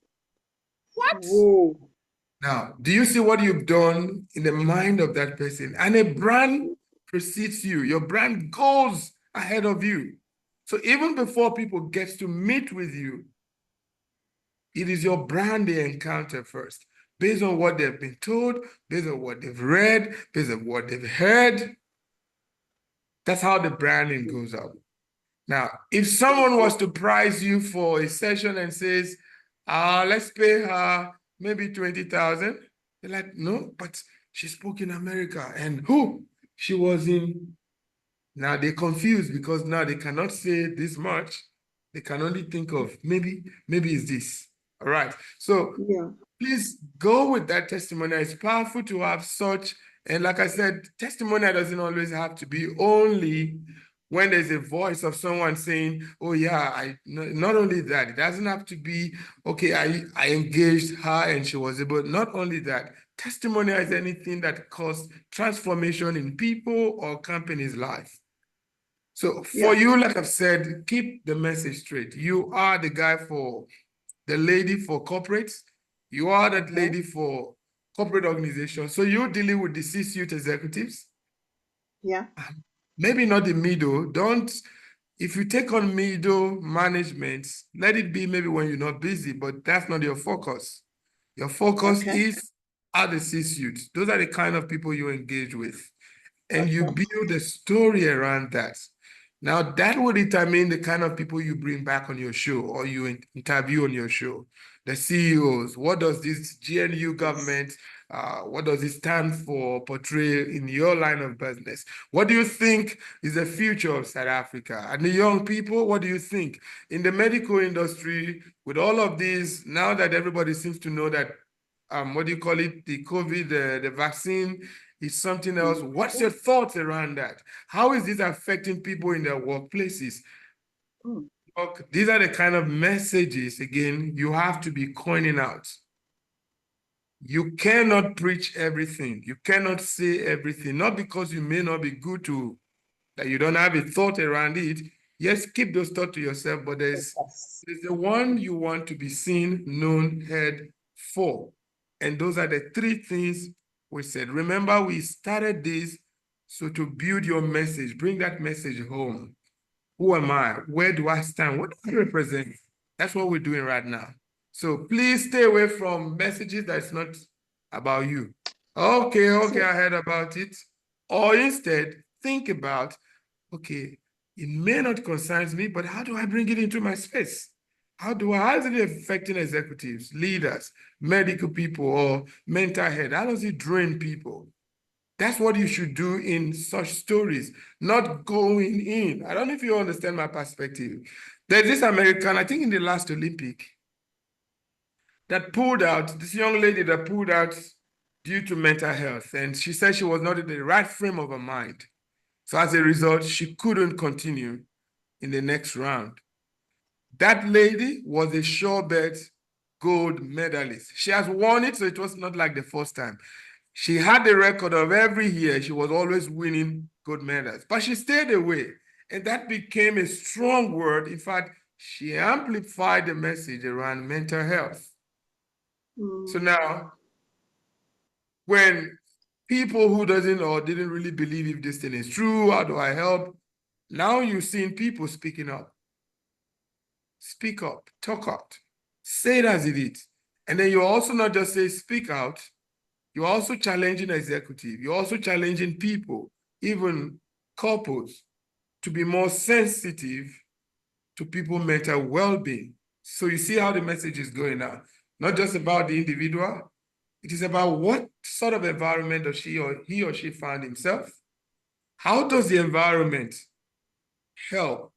What? Whoa. Now, do you see what you've done in the mind of that person? And a brand precedes you. Your brand goes ahead of you. So even before people get to meet with you, it is your brand they encounter first, based on what they've been told, based on what they've read, based on what they've heard. That's how the branding goes up. Now, if someone was to price you for a session and says, let's pay her maybe 20,000, you're like, no, but she spoke in America. And who? She was in. Now they're confused because now they cannot say this much. They can only think of maybe it's this. All right. So Yeah. please go with that testimonial. It's powerful to have such, and like I said, testimonial doesn't always have to be only when there's a voice of someone saying, oh yeah, not only that, it doesn't have to be, okay, I engaged her and she was able, not only that, testimonial is anything that caused transformation in people or companies' life. So for Yeah. you, like I've said, keep the message straight. You are the guy for the lady for corporates. You are that Uh-huh. lady for corporate organizations. So you're dealing with the C-suite executives. Yeah. Maybe not the middle. Don't, if you take on middle management, let it be maybe when you're not busy, but that's not your focus. Your focus Okay. is at the C-suite. Those are the kind of people you engage with. And you Okay. build a story around that. Now, that will determine the kind of people you bring back on your show or you interview on your show. The CEOs, what does this GNU Yes. government, what does it stand for, portray in your line of business? What do you think is the future of South Africa? And the young people, what do you think? In the medical industry, with all of these, now that everybody seems to know that, what do you call it, the COVID, the vaccine is something else. What's your thoughts around that? How is this affecting people in their workplaces? Mm. Look, these are the kind of messages, again, you have to be coining out. You cannot preach everything. You cannot say everything, not because you may not be good to, that you don't have a thought around it. Yes, keep those thoughts to yourself, but Yes. there's the one you want to be seen, known, heard for. And those are the three things we said. Remember, we started this so to build your message, bring that message home. Who am I? Where do I stand? What do I represent? That's what we're doing right now. So please stay away from messages that's not about you. Okay, So, I heard about it. Or instead, think about, okay, it may not concern me, but how do I bring it into my space? How is it affecting executives, leaders, medical people, or mental health? How does it drain people? That's what you should do in such stories, not going in. I don't know if you understand my perspective. There's this American, I think in the last Olympic, that pulled out, this young lady that pulled out due to mental health. And she said she was not in the right frame of her mind. So as a result, she couldn't continue in the next round. That lady was a sure bet gold medalist. She has won it, so it was not like the first time. She had the record of every year. She was always winning good manners. But she stayed away, and that became a strong word. In fact, she amplified the message around mental health. So now, when people who doesn't or didn't really believe if this thing is true, how do I help? Now you're seeing people speaking up. Speak up, talk out, say it as it is. And then you also not just say speak out, you're also challenging executive, you're also challenging people, even couples, to be more sensitive to people's mental well-being. So you see how the message is going out. Not just about the individual, it is about what sort of environment does he or she find himself. How does the environment help?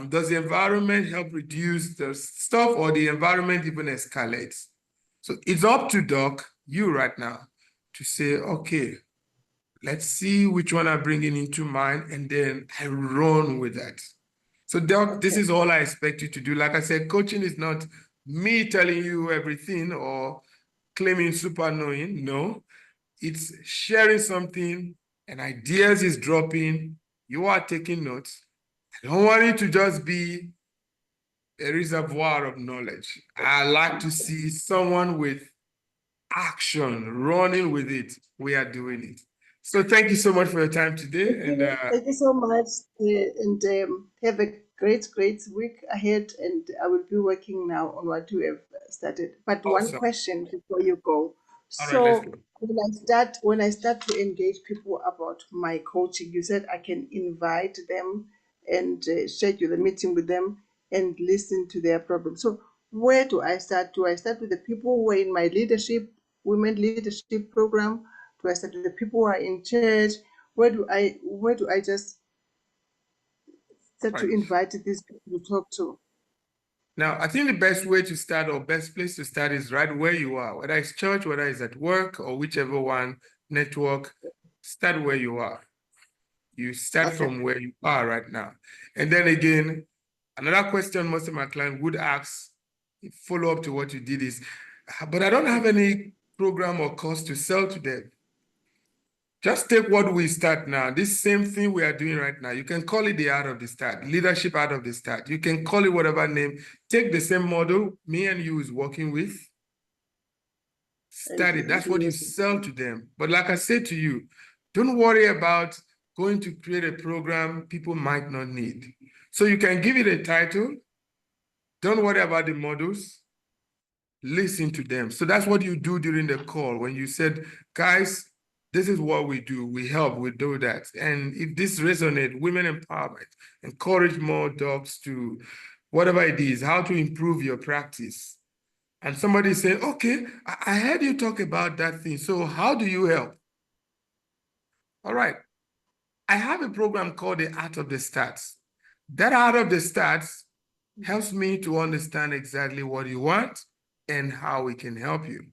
Does the environment help reduce the stuff, or the environment even escalates? So it's up to Doc, you right now, to say, okay, let's see which one I'm bringing into mind, and then I run with that. So Doc, this Okay. is all I expect you to do. Like I said, coaching is not me telling you everything or claiming super knowing. No, it's sharing something, and ideas is dropping. You are taking notes. I don't want it to just be a reservoir of knowledge. I like to see someone with action, running with it. We are doing it. So thank you so much for your time today. And Thank you so much, and have a great week ahead. And I will be working now on what you have started. But one awesome. question before you go. All right, let's go. So when I start to engage people about my coaching, you said I can invite them and schedule a meeting with them and listen to their problems. So where do I start? Do I start with the people who are in my women leadership program? Do I start with the people who are in church? Where do I just start to Right. invite these people to talk to? Now, I think the best way to start or best place to start is right where you are, whether it's church, whether it's at work, or whichever one network, start where you are. You start Okay. from where you are right now. And then again, another question most of my clients would ask, follow up to what you did is, but I don't have any program or course to sell to them. Just take what we start now, this same thing we are doing right now. You can call it the art of the start, leadership art of the start. You can call it whatever name. Take the same model me and you is working with, And start it. That's what you use sell it. to them. But like I said to you, don't worry about going to create a program people might not need. So you can give it a title. Don't worry about the models. Listen to them. So that's what you do during the call when you said, guys, this is what we do. We help, we do that. And if this resonates, women empowerment, encourage more dogs to whatever it is, how to improve your practice. And somebody said, okay, I heard you talk about that thing. So how do you help? All right. I have a program called the Art of the Stats. That Art of the Stats helps me to understand exactly what you want and how we can help you.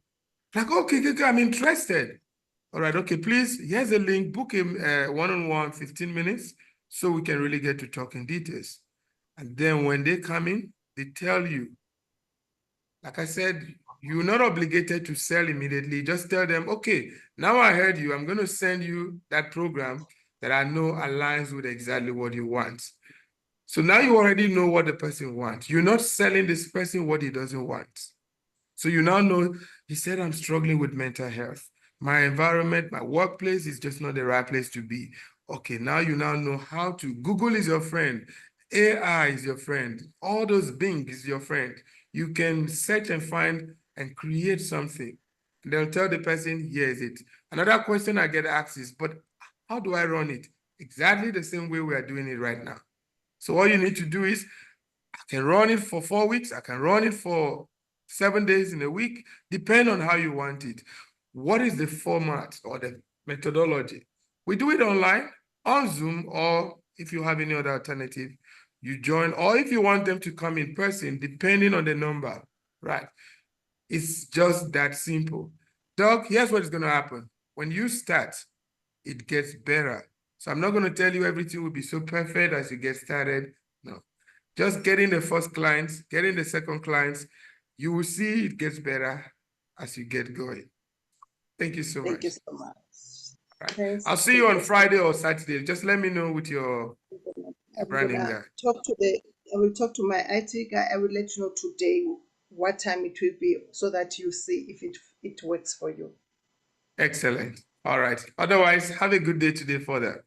Like, okay, I'm interested. All right, okay, please, here's a link, book a one-on-one 15 minutes so we can really get to talk in details. And then when they come in, they tell you, like I said, you're not obligated to sell immediately. Just tell them, okay, now I heard you. I'm going to send you that program that I know aligns with exactly what you want. So now you already know what the person wants. You're not selling this person what he doesn't want. So you now know, he said, I'm struggling with mental health. My environment, my workplace is just not the right place to be. Okay, now you now know how to. Google is your friend. AI is your friend. All those Bing is your friend. You can search and find and create something. And they'll tell the person, here is it. Another question I get asked is, but how do I run it? Exactly the same way we are doing it right now. So all you need to do is, I can run it for 4 weeks. I can run it for 7 days in a week, depend on how you want it. What is the format or the methodology? We do it online, on Zoom, or if you have any other alternative, you join, or if you want them to come in person, depending on the number, right? It's just that simple. Doc, here's what's going to happen. When you start, it gets better. So I'm not going to tell you everything will be so perfect as you get started. No, just getting the first clients, getting the second clients, you will see it gets better as you get going. Thank you so Thank you much. so much. Right. Thanks I'll see for you on your Friday or Saturday. Just let me know with your I'm branding gonna guy. talk to the I will talk to my IT guy. I will let you know today what time it will be so that you see if it works for you. Excellent. All right. Otherwise, have a good day today further.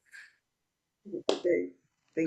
Okay.